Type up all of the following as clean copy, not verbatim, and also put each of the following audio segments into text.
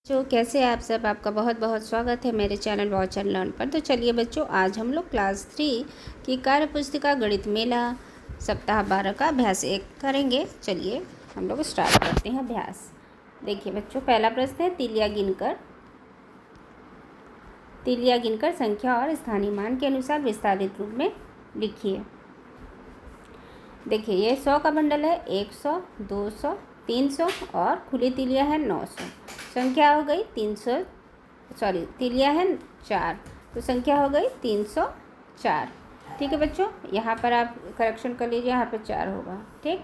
जो कैसे आप सब, आपका बहुत बहुत स्वागत है मेरे चैनल वॉच एंड लर्न पर। तो चलिए बच्चों, आज हम लोग क्लास 3 की कार्य पुस्तिका गणित मेला सप्ताह 12 का अभ्यास 1 करेंगे। चलिए हम लोग स्टार्ट करते हैं अभ्यास। देखिए बच्चों, पहला प्रश्न है तिलिया गिनकर संख्या और स्थानीय मान के अनुसार विस्तारित रूप में लिखिए। देखिए ये 100 का बंडल है, 100, 200, 300 और खुली तिलिया है 900। संख्या हो गई तिलिया है 4, तो संख्या हो गई 304। ठीक है बच्चों, यहाँ पर आप करेक्शन कर लीजिए, यहाँ पर 4 होगा। ठीक,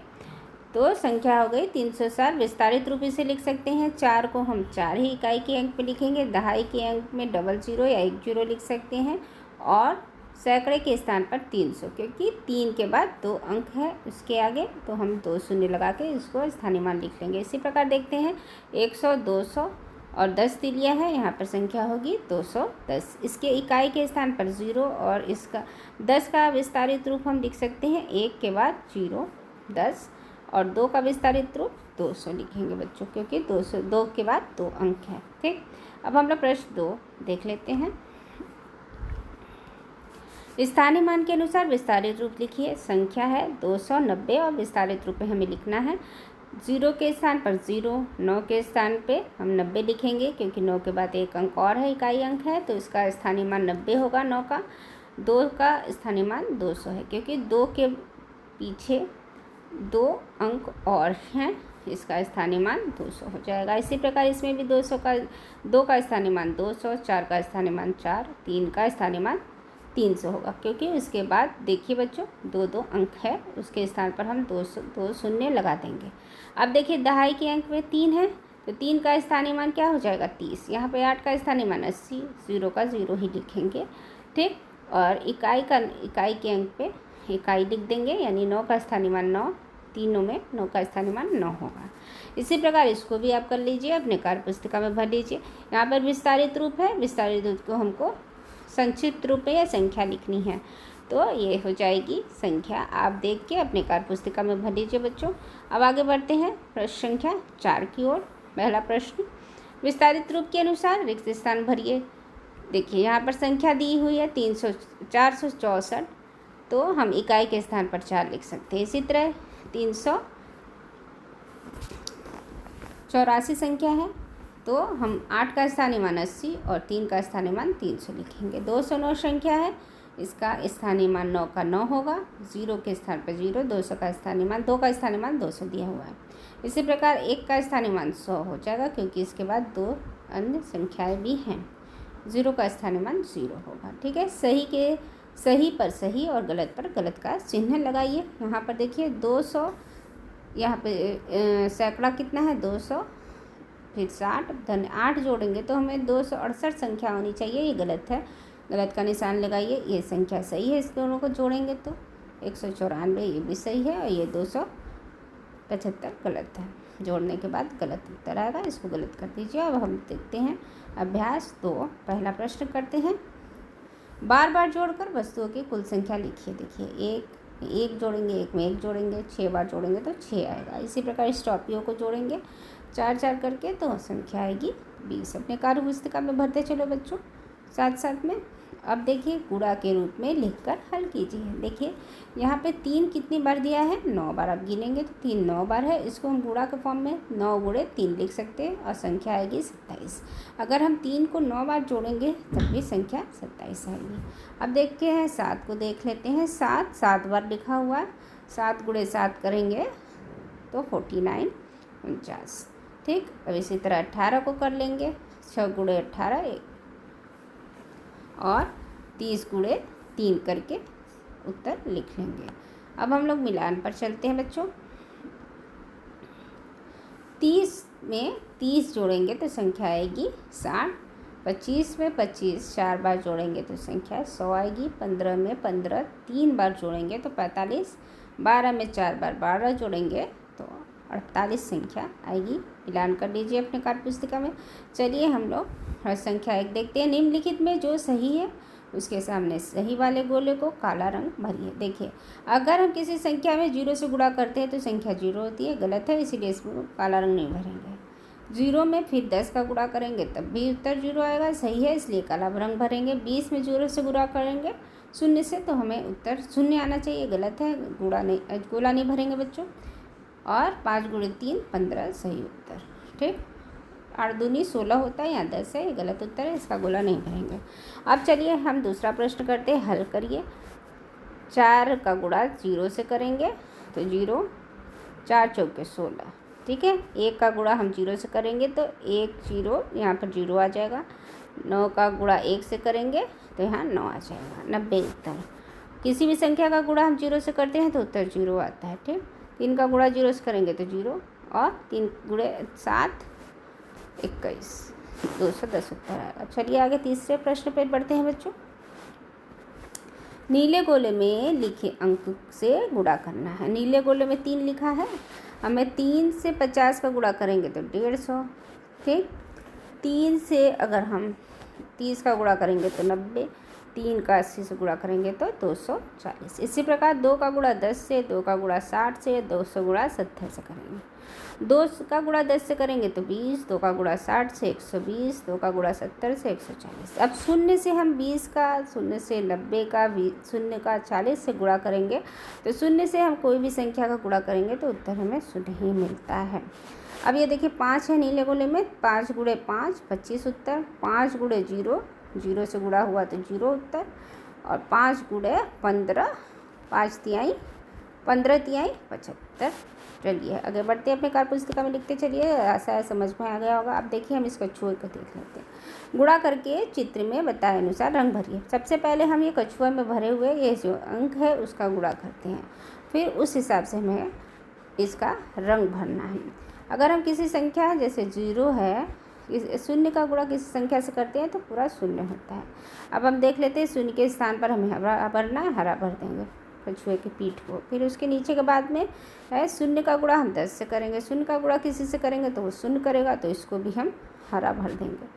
तो संख्या हो गई 304। विस्तारित रूप इसे लिख सकते हैं। 4 को हम 4 ही इकाई के अंक पे लिखेंगे, दहाई के अंक में 00 या 10 लिख सकते हैं, और सैकड़े के स्थान पर 300, क्योंकि 3 के बाद 2 अंक है उसके आगे, तो हम 2 शून्य लगा के इसको स्थानीय मान लिख लेंगे। इसी प्रकार देखते हैं 100, 200 और 10 तिलिया है, यहाँ पर संख्या होगी 210। इसके इकाई के स्थान पर 0 और इसका 10 का विस्तारित रूप हम लिख सकते हैं 1 के बाद 0, 10 और 2 का विस्तारित रूप 200 लिखेंगे बच्चों, क्योंकि 2 के बाद 2 अंक है। ठीक, अब हम लोग प्रश्न 2 देख लेते हैं। स्थानीय मान के अनुसार विस्तारित रूप लिखिए। संख्या है 290 और विस्तारित रूप में हमें लिखना है 0 के स्थान पर 0, 9 के स्थान पे हम 90 लिखेंगे, क्योंकि 9 के बाद 1 अंक और है, इकाई अंक है, तो इसका स्थानीय मान 90 होगा 9 का। 2 का स्थानीय मान 200 है, क्योंकि 2 के पीछे 2 अंक और हैं, इसका स्थानीय मान 200 हो जाएगा। इसी प्रकार इसमें भी 2 का स्थानीय मान 200, 4 का स्थानीय मान 4, 3 का स्थानीय मान 300 होगा, क्योंकि उसके बाद देखिए बच्चों 2 अंक है, उसके स्थान पर हम 2 शून्य लगा देंगे। अब देखिए दहाई के अंक में 3 है, तो 3 का स्थानीय मान क्या हो जाएगा 30। यहाँ पे 8 का स्थानीय मान 80, 0 का 0 ही लिखेंगे। ठीक, और इकाई के अंक पे इकाई लिख देंगे, यानी 9 का स्थानीय मान 9, तीनों में 9 का स्थानीय मान 9 होगा। इसी प्रकार इसको भी आप कर लीजिए, अपने कार्य पुस्तिका में भर लीजिए। यहाँ पर विस्तारित रूप है, विस्तारित रूप को हमको संक्षिप्त रूप में या संख्या लिखनी है, तो ये हो जाएगी संख्या। आप देख के अपने कार्य पुस्तिका में भर लीजिए बच्चों। अब आगे बढ़ते हैं प्रश्न संख्या 4 की ओर। पहला प्रश्न, विस्तारित रूप के अनुसार रिक्त स्थान भरिए। देखिए यहाँ पर संख्या दी हुई है 464, तो हम इकाई के स्थान पर 4 लिख सकते हैं। इसी तरह 384 संख्या है, तो हम 8 का स्थानीय मान 80 और 3 का स्थानीय मान 300 लिखेंगे। 209 संख्या है, इसका स्थानीय मान 9 का 9 होगा, 0 के स्थान पर 0, 200 का स्थानीय मान 2 का स्थानीय मान 200 दिया हुआ है। इसी प्रकार 1 का स्थानीय मान 100 हो जाएगा, क्योंकि इसके बाद 2 अन्य संख्याएं भी हैं। 0 का स्थानीय मान 0 होगा। ठीक है, सही पर सही और गलत पर गलत का चिन्ह लगाइए। यहाँ पर देखिए 200, यहाँ पे सैकड़ा कितना है 200, फिर 60 धन 8 जोड़ेंगे तो हमें 268 संख्या होनी चाहिए, ये गलत है, गलत का निशान लगाइए। ये संख्या सही है, इस दोनों को जोड़ेंगे तो 194, ये भी सही है, और ये 275 गलत है। जोड़ने के बाद गलत उत्तर आएगा, इसको गलत कर दीजिए। अब हम देखते हैं अभ्यास 2। पहला प्रश्न करते हैं, बार बार जोड़कर वस्तुओं की कुल संख्या लिखिए। देखिए एक जोड़ेंगे, 1 में 1 जोड़ेंगे, 6 बार जोड़ेंगे तो 6 आएगा। इसी प्रकार स्टॉपियों को जोड़ेंगे 4 करके, तो संख्या आएगी 20। अपने कार्य पुस्तिका में भरते चलो बच्चों साथ साथ में। अब देखिए गुणा के रूप में लिखकर हल कीजिए। देखिए यहाँ पे 3 कितनी बार दिया है 9 बार। अब गिनेंगे तो 3 9 बार है, इसको हम गुणा के फॉर्म में 9 गुणे 3 लिख सकते हैं, और संख्या आएगी 27। अगर हम 3 को 9 बार जोड़ेंगे तब भी संख्या 27 आएगी। अब देखते हैं 7 को देख लेते हैं। 7 बार लिखा हुआ है, 7 गुणे 7 करेंगे तो 49, 49। ठीक, अब इसी तरह 18 को कर लेंगे, 6 गुणे 18 और 30 गुणे 3 करके उत्तर लिख लेंगे। अब हम लोग मिलान पर चलते हैं बच्चों। 30 में 30 जोड़ेंगे तो संख्या आएगी 60। 25 में 25 4 बार जोड़ेंगे तो संख्या 100 आएगी। 15 में 15 3 बार जोड़ेंगे तो 45। 12 में 4 बार 12 जोड़ेंगे तो 48 संख्या आएगी। मिलान कर लीजिए अपने कार्य पुस्तिका में। चलिए हम लोग संख्या 1 देखते हैं। निम्नलिखित में जो सही है उसके सामने सही वाले गोले को काला रंग भरिए। देखिए अगर हम किसी संख्या में 0 से गुणा करते हैं तो संख्या 0 होती है, गलत है, इसीलिए इसमें काला रंग नहीं भरेंगे। जीरो में फिर 10 का गुणा करेंगे तब भी उत्तर जीरो आएगा, सही है, इसलिए काला रंग भरेंगे। 20 में जीरो से गुणा करेंगे शून्य से तो हमें उत्तर शून्य आना चाहिए, गलत है, गोला नहीं भरेंगे बच्चों। और 5 गुणे 3 15 सही उत्तर। ठीक, 8 दूनी 16 होता है, यहाँ 10 है, ये गलत उत्तर है, इसका गोला नहीं भरेंगे। अब चलिए हम दूसरा प्रश्न करते हैं, हल करिए। 4 का गुणा 0 से करेंगे तो 0, 4 चौके 16। ठीक है, 1 का गुणा हम 0 से करेंगे तो 1 0, यहाँ पर 0 आ जाएगा। 9 का गुणा 1 से करेंगे तो यहाँ 9 आ जाएगा, 90 उत्तर। किसी भी संख्या का गुणा हम 0 से करते हैं तो उत्तर 0 आता है। ठीक, 3 का गुणा 0 से करेंगे तो 0, और 3 गुणे 7 21, 210 उत्तर आएगा। चलिए आगे तीसरे प्रश्न पे बढ़ते हैं बच्चों। नीले गोले में लिखे अंक से गुणा करना है। नीले गोले में 3 लिखा है, हमें 3 से 50 का गुणा करेंगे तो 150। ठीक, 3 से अगर हम 30 का गुणा करेंगे तो 90, 3 का 80 से गुणा करेंगे तो 240। इसी प्रकार 2 का गुणा 10 से, 2 का गुणा 60 से, 200 गुणा 70 से करेंगे। 2 का गुणा 10 से करेंगे तो 20, 2 का गुणा 60 से 120, 2 का गुणा 70 से 140। अब शून्य से हम 20 का, शून्य से 90 का, शून्य का 40 से गुणा करेंगे तो शून्य से हम कोई भी संख्या का गुणा करेंगे तो उत्तर हमें शून्य ही मिलता है। अब ये देखिए 5 है नीले गोले में, 5 गुणे 5 25 उत्तर। 5 गुणे 0, 0 से गुणा हुआ तो 0 उत्तर। और 5 गुणे 15, 5 तिहाई 15 तिहाई 75। चलिए आगे बढ़ते हैं, अपने कार्य पुस्तिका में लिखते चलिए, ऐसा है समझ में आ गया होगा। अब देखिए हम इसका कछुए को देख लेते हैं। गुणा करके चित्र में बताए अनुसार रंग भरिए। सबसे पहले हम ये कछुआ में भरे हुए ये जो अंक है उसका गुणा करते हैं, फिर उस हिसाब से हमें इसका रंग भरना है। अगर हम किसी संख्या जैसे 0 है, शून्य का गुणा किसी संख्या से करते हैं तो पूरा शून्य होता है। अब हम देख लेते हैं, शून्य के स्थान पर हमें हरा भरना है, हरा भर देंगे कछुए की पीठ को। फिर उसके नीचे के बाद में है शून्य का गुणा हम 10 से करेंगे, शून्य का गुणा किसी से करेंगे तो वो शून्य करेगा, तो इसको भी हम हरा भर देंगे।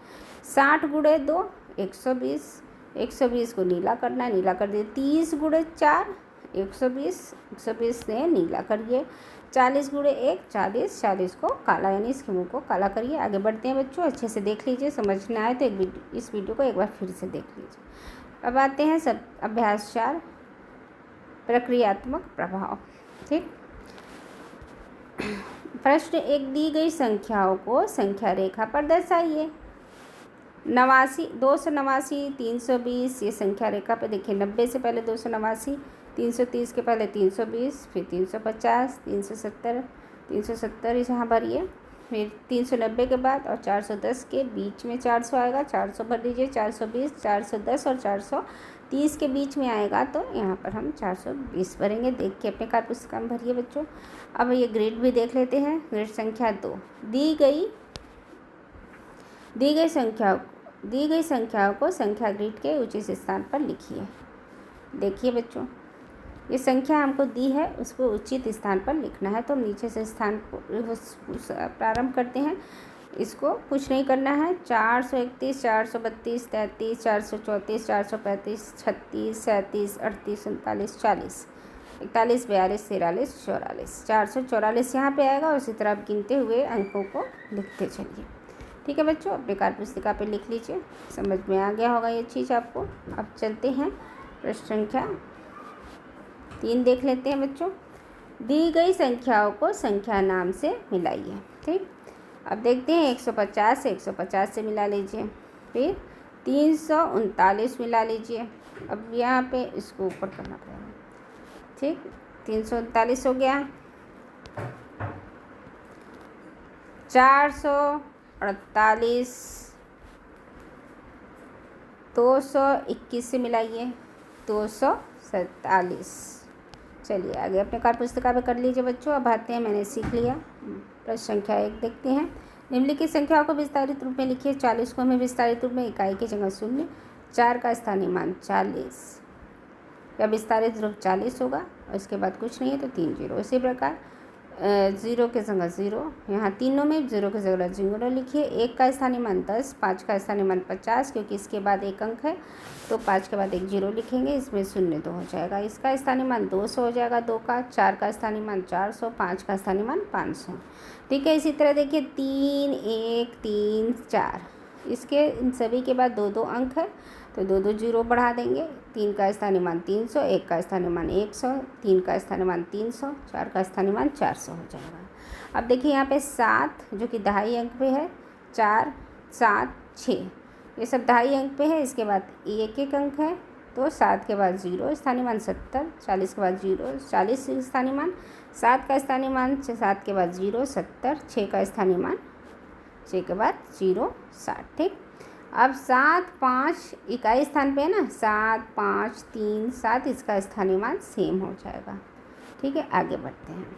60 गुणे 2 120, 120 को नीला करना है, नीला कर दिए। 30 गुणे 4 120, 120 से नीला करिए। 40 गुणे 1 40, 40 को काला, यानी इसके मुँह को काला करिए। आगे बढ़ते हैं बच्चों, अच्छे से देख लीजिए, समझ ना आए तो इस वीडियो को एक बार फिर से देख लीजिए। अब आते हैं सब अभ्यास 4, प्रक्रियात्मक प्रभाव। ठीक, प्रश्न 1, दी गई संख्याओं को संख्या रेखा पर दर्शाइए। 89, 289, 320, ये संख्या रेखा पे देखिए 90 से पहले 289, 330 के पहले 320, फिर 350, 370, 370 यहाँ भरिए, फिर 390 के बाद और 410 के बीच में 400 आएगा, 400 भर दीजिए। 420, 410 और 430 के बीच में आएगा तो यहाँ पर हम 420 भरेंगे। देख के अपने कार्य पुस्तिका में भरिए बच्चों। अब ये ग्रेड भी देख लेते हैं। ग्रेड संख्या 2, दी गई संख्याओं को संख्या ग्रिड के उचित स्थान पर लिखिए। देखिए बच्चों, ये संख्या हमको दी है, उसको उचित स्थान पर लिखना है, तो नीचे से स्थान प्रारंभ करते हैं। इसको कुछ नहीं करना है। 431, 432, 33, 434, 435, 36, 37, 38, 39, 40, 41, 42, 43, 44, 444 यहाँ पे आएगा। उसी तरह आप गिनते हुए अंकों को लिखते चलिए। ठीक है बच्चों, अपने कार्य पुस्तिका पे लिख लीजिए, समझ में आ गया होगा ये चीज़ आपको। अब चलते हैं प्रश्न संख्या 3 देख लेते हैं बच्चों। दी गई संख्याओं को संख्या नाम से मिलाइए। ठीक, अब देखते हैं 150 से 150 से मिला लीजिए, फिर 339 मिला लीजिए। अब यहाँ पे इसको ऊपर करना पड़ेगा। ठीक, 339 हो गया। 448, 221 से मिलाइए, 247। चलिए आगे अपने कार्य पुस्तिका में कर लीजिए बच्चों। अब आते हैं, मैंने सीख लिया। प्रश्न संख्या 1 देखते हैं। निम्नलिखित संख्याओं को विस्तारित रूप में लिखिए। 40 को हमें विस्तारित रूप में इकाई की जगह 0, 4 का स्थानीय मान 40 या विस्तारित रूप 40 होगा और इसके बाद कुछ नहीं है तो 3 0। इसी प्रकार ज़ीरो के जगह ज़ीरो, यहाँ तीनों में ज़ीरो के जगह ज़ीरो लिखिए। 1 का स्थानीय मान 10, 5 का स्थानीय मान 50, क्योंकि इसके बाद एक अंक है तो 5 के बाद एक जीरो लिखेंगे, इसमें 0 2 हो जाएगा। इसका स्थानीय मान 200 हो जाएगा 2 का। 4 का स्थानीय मान 400, 5 का स्थानीय मान 500। ठीक है, इसी तरह देखिए 3, 1, 3, 4, इसके इन सभी के बाद 2 2 अंक है तो 2 2 जीरो बढ़ा देंगे। 3 का स्थानीय मान 300, 1 का स्थानीय मान 100, 3 का स्थानीय मान 300, 4 का स्थानीय मान 400 हो जाएगा। अब देखिए यहाँ पे 7 जो कि दहाई अंक पे है, 4, 7, 6 ये सब दहाई अंक पे है। इसके बाद एक एक अंक है तो 7 के बाद जीरो, स्थानीय मान 70, 40 के बाद जीरो, 40 स्थानीय मान, 7 का स्थानीय मान 7 के बाद जीरो 70, 6 का स्थानीय मान 6 के बाद जीरो 60। ठीक, अब 7, 5 इकाई स्थान पे है ना, 7, 5, 3, 7 इसका स्थानीय मान सेम हो जाएगा। ठीक है, आगे बढ़ते हैं।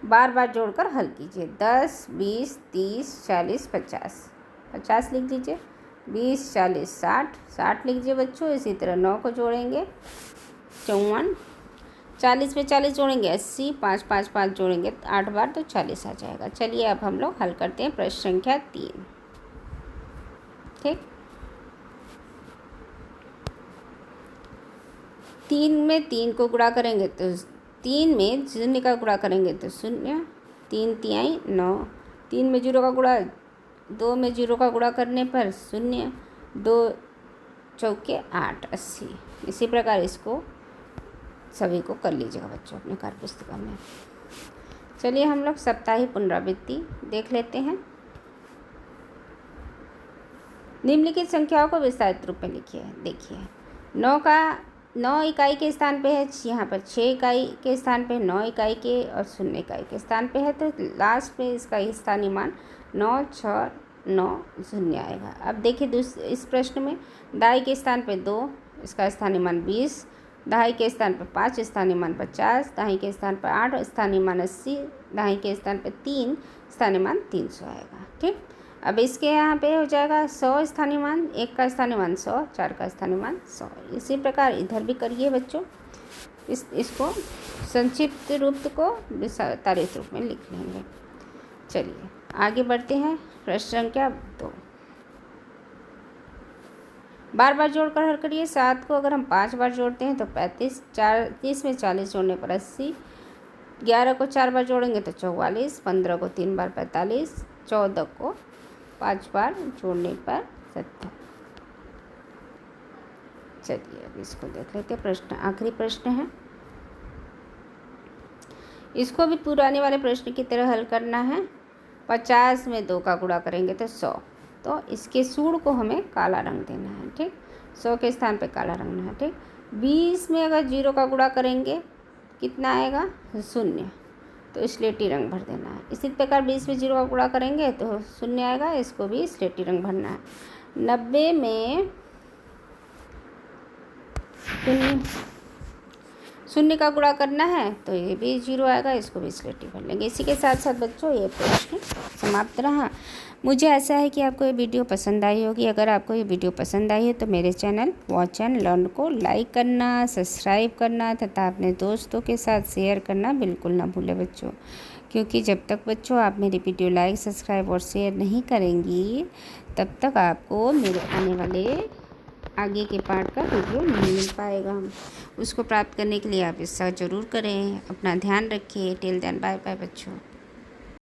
बार बार जोड़कर हल कीजिए। 10, 20, 30, 40, 50, 50 लिख दीजिए। 20, 40, 60, 60 लिख दीजिए बच्चों। इसी तरह 9 को जोड़ेंगे 54, 40 पे 40 जोड़ेंगे 80, 5, 5, 5 जोड़ेंगे 8 बार तो 40 आ जाएगा। चलिए अब हम लोग हल करते हैं प्रश्न संख्या 3। ठीक, 3 में 3 को गुणा करेंगे तो 3 में 0 का गुणा करेंगे तो 0, 3 तिहाई 9, 3 में 0 का गुणा, 2 में 0 का गुणा करने पर 0, 2 चौके 8, 80। इसी प्रकार इसको सभी को कर लीजिएगा बच्चों अपने कार्य पुस्तिका में। चलिए हम लोग सप्ताही पुनरावृत्ति देख लेते हैं। निम्नलिखित संख्याओं को विस्तारित रूप में लिखिए। देखिए 9 इकाई के स्थान पे है, यहाँ पर 6 इकाई के स्थान पे, 9 इकाई के और 0 इकाई के स्थान पे है, तो लास्ट में इसका स्थानीय मान 9, 6, 9, 0 आएगा। अब देखिए इस प्रश्न में दाई के स्थान पे 2, इसका स्थानीय मान 20, दहाई के स्थान पर 5, स्थानीय मान 50, दहाई के स्थान पर 8, स्थानीय मान 80, दहाई के स्थान पर 3, स्थानीय मान 300 आएगा। ठीक, अब इसके यहाँ पे हो जाएगा 100 स्थानीय मान, 1 का स्थानीय मान 100, 4 का स्थानीय मान 100। इसी प्रकार इधर भी करिए बच्चों। इसको संक्षिप्त रूप को विस्तारित रूप में लिख लेंगे। चलिए आगे बढ़ते हैं। प्रश्न संख्या 2, बार बार जोड़कर हल करिए। 7 को अगर हम 5 बार जोड़ते हैं तो 35, 30 में 40 जोड़ने पर 80, 11 को 4 बार जोड़ेंगे तो 44, 15 को 3 बार 45, 14 को 5 बार जोड़ने पर 70। चलिए अब इसको देख लेते हैं। प्रश्न आखिरी प्रश्न है, इसको भी पुराने वाले प्रश्न की तरह हल करना है। 50 में 2 का गुणा करेंगे तो 100, तो इसके सूड़ को हमें काला रंग देना है। ठीक, 100 के स्थान पे काला रंगना है। ठीक, 20 में अगर 0 का गुणा करेंगे कितना आएगा 0, तो स्लेटी रंग भर देना है। इसी प्रकार 20 में 0 का गुणा करेंगे तो 0 आएगा, इसको भी स्लेटी रंग भरना है। 90 में 0 का गुणा करना है तो ये भी 0 आएगा, इसको भी स्लेटी भर लेंगे। इसी के साथ साथ बच्चों ये प्रश्न समाप्त रहा। मुझे आशा है कि आपको ये वीडियो पसंद आई होगी। अगर आपको ये वीडियो पसंद आई है तो मेरे चैनल वॉच एंड लर्न को लाइक करना, सब्सक्राइब करना तथा अपने दोस्तों के साथ शेयर करना बिल्कुल ना भूलें बच्चों, क्योंकि जब तक बच्चों आप मेरी वीडियो लाइक, सब्सक्राइब और शेयर नहीं करेंगी तब तक आपको मेरे आने वाले आगे के पार्ट का वीडियो नहीं मिल पाएगा। उसको प्राप्त करने के लिए आप ऐसा ज़रूर करें। अपना ध्यान रखिए। टिल देन बाय बाय बच्चों।